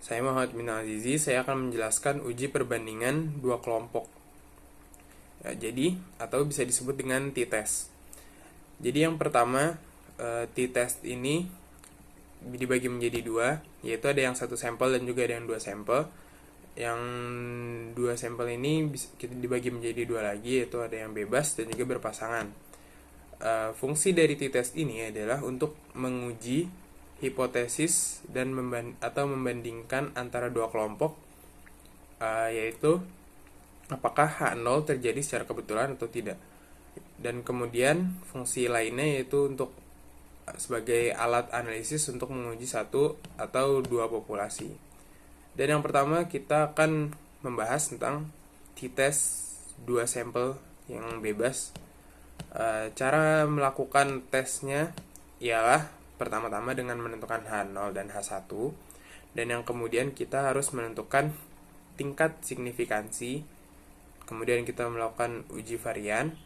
Saya Muhammad Minal Azizi, saya akan menjelaskan uji perbandingan dua kelompok. Jadi, atau bisa disebut dengan t-test. Jadi yang pertama, t-test ini dibagi menjadi dua, yaitu ada yang satu sampel dan juga ada yang dua sampel. Yang dua sampel ini kita dibagi menjadi dua lagi, yaitu ada yang bebas dan juga berpasangan. Fungsi dari t-test ini adalah untuk menguji hipotesis dan membandingkan antara dua kelompok, yaitu apakah H0 terjadi secara kebetulan atau tidak. Dan kemudian fungsi lainnya yaitu untuk sebagai alat analisis untuk menguji satu atau dua populasi. Dan yang pertama kita akan membahas tentang t-test dua sampel yang bebas. Cara melakukan tesnya ialah pertama-tama dengan menentukan H0 dan H1, dan yang kemudian kita harus menentukan tingkat signifikansi. Kemudian kita melakukan uji varian,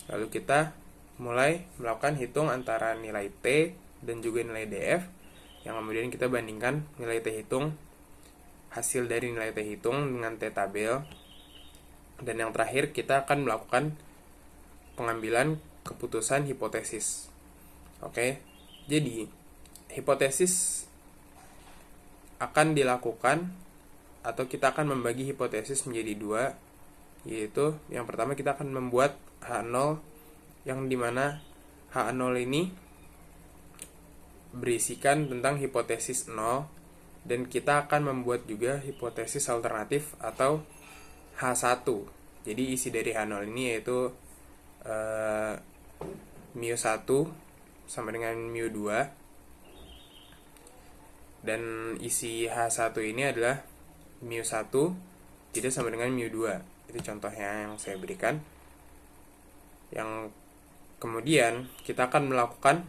lalu kita mulai melakukan hitung antara nilai T dan juga nilai DF, yang kemudian kita bandingkan nilai T hitung, hasil dari nilai T hitung dengan T tabel, dan yang terakhir kita akan melakukan pengambilan keputusan hipotesis. Oke, jadi hipotesis akan dilakukan, atau kita akan membagi hipotesis menjadi dua, yaitu yang pertama kita akan membuat H0, yang dimana H0 ini berisikan tentang hipotesis 0, dan kita akan membuat juga hipotesis alternatif atau H1. Jadi isi dari H0 ini yaitu mu1 sama dengan mu2, dan isi H1 ini adalah mu1 tidak sama dengan mu2. Itu contohnya yang saya berikan. Yang kemudian kita akan melakukan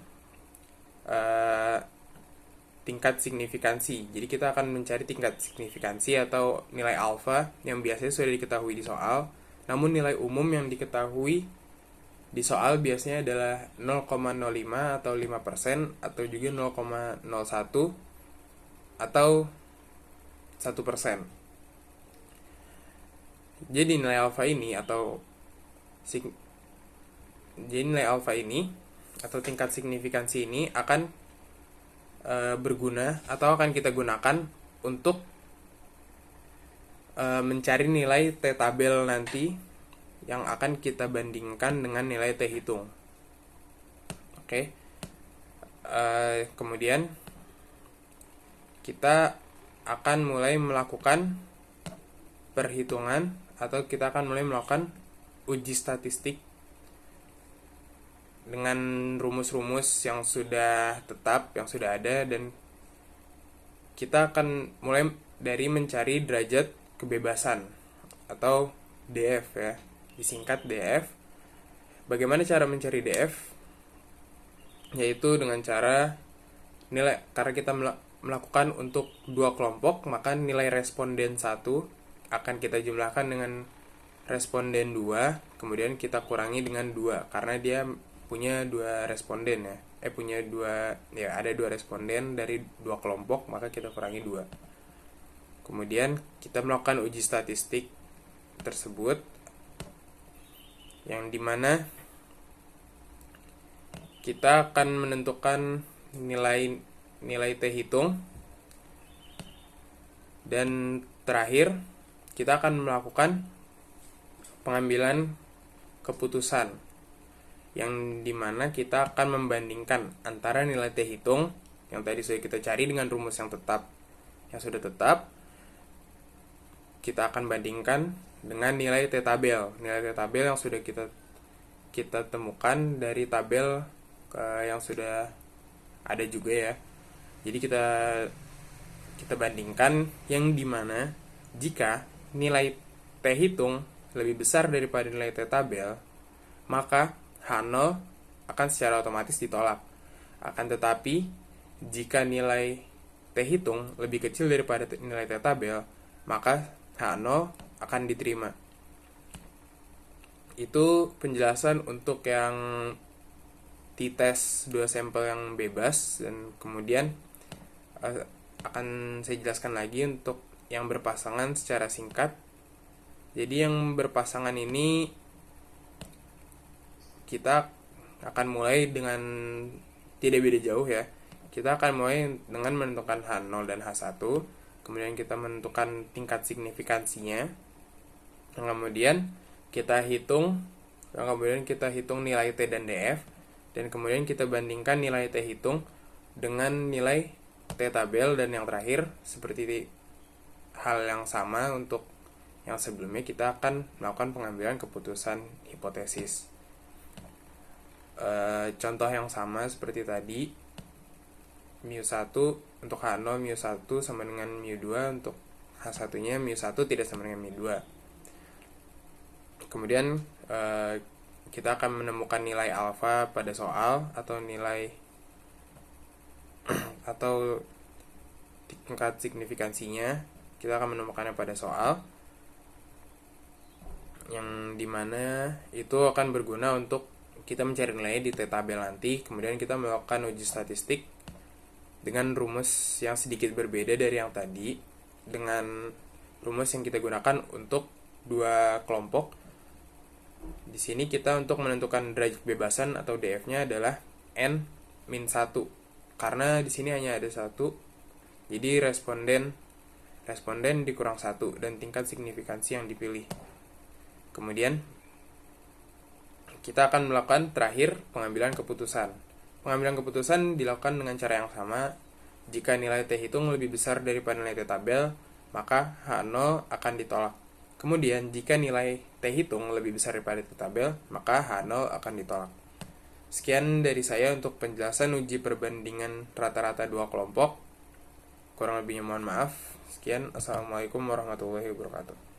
tingkat signifikansi. Jadi kita akan mencari tingkat signifikansi atau nilai alfa yang biasanya sudah diketahui di soal, namun nilai umum yang diketahui di soal biasanya adalah 0,05 atau 5%, atau juga 0,01 atau 1%. Jadi nilai alfa ini atau tingkat signifikansi ini akan berguna atau akan kita gunakan untuk mencari nilai T tabel nanti yang akan kita bandingkan dengan nilai T hitung. Oke. Kemudian kita akan mulai melakukan perhitungan, atau kita akan mulai melakukan uji statistik dengan rumus-rumus yang sudah tetap, yang sudah ada, dan kita akan mulai dari mencari derajat kebebasan atau DF ya, disingkat DF. Bagaimana cara mencari DF? Yaitu dengan cara nilai, karena kita melakukan untuk dua kelompok, maka nilai responden 1 akan kita jumlahkan dengan responden 2, kemudian kita kurangi dengan 2 karena dia punya dua responden ya. Ada dua responden dari dua kelompok, maka kita kurangi 2. Kemudian kita melakukan uji statistik tersebut, yang dimana kita akan menentukan nilai T hitung, dan terakhir kita akan melakukan pengambilan keputusan, yang dimana kita akan membandingkan antara nilai T hitung yang tadi sudah kita cari dengan rumus yang sudah tetap, kita akan bandingkan dengan nilai T tabel. Nilai T tabel yang sudah kita temukan dari tabel yang sudah ada juga ya. Jadi kita bandingkan, yang dimana jika nilai T hitung lebih besar daripada nilai T tabel, maka H0 akan secara otomatis ditolak. Akan tetapi jika nilai T hitung lebih kecil daripada nilai T tabel, maka H0 akan diterima. Itu penjelasan untuk yang t-test dua sampel yang bebas. Dan kemudian akan saya jelaskan lagi untuk yang berpasangan secara singkat. Jadi yang berpasangan ini kita akan mulai dengan tidak beda jauh ya. Kita akan mulai dengan menentukan H0 dan H1, kemudian kita menentukan tingkat signifikansinya, dan kemudian kita hitung nilai T dan DF, dan kemudian kita bandingkan nilai T hitung dengan nilai T tabel, dan yang terakhir seperti hal yang sama untuk yang sebelumnya, kita akan melakukan pengambilan keputusan hipotesis. Contoh yang sama seperti tadi, mu1 untuk H0 mu1 sama dengan mu2, untuk H1 nya mu1 tidak sama dengan mu2. Kemudian kita akan menemukan nilai alfa pada soal, atau nilai atau tingkat signifikansinya kita akan menemukannya pada soal, yang dimana itu akan berguna untuk kita mencari nilai di T tabel nanti. Kemudian kita melakukan uji statistik dengan rumus yang sedikit berbeda dari yang tadi, dengan rumus yang kita gunakan untuk dua kelompok. Di sini kita untuk menentukan derajat kebebasan atau DF-nya adalah N-1, karena di sini hanya ada satu. Jadi responden dikurang 1 dan tingkat signifikansi yang dipilih. Kemudian kita akan melakukan terakhir pengambilan keputusan. Pengambilan keputusan dilakukan dengan cara yang sama. Jika nilai T hitung lebih besar daripada nilai T tabel, maka H0 akan ditolak. Kemudian jika nilai T hitung lebih besar daripada T tabel, maka H0 akan ditolak. Sekian dari saya untuk penjelasan uji perbandingan rata-rata dua kelompok. Kurang lebihnya mohon maaf. Sekian, assalamualaikum warahmatullahi wabarakatuh.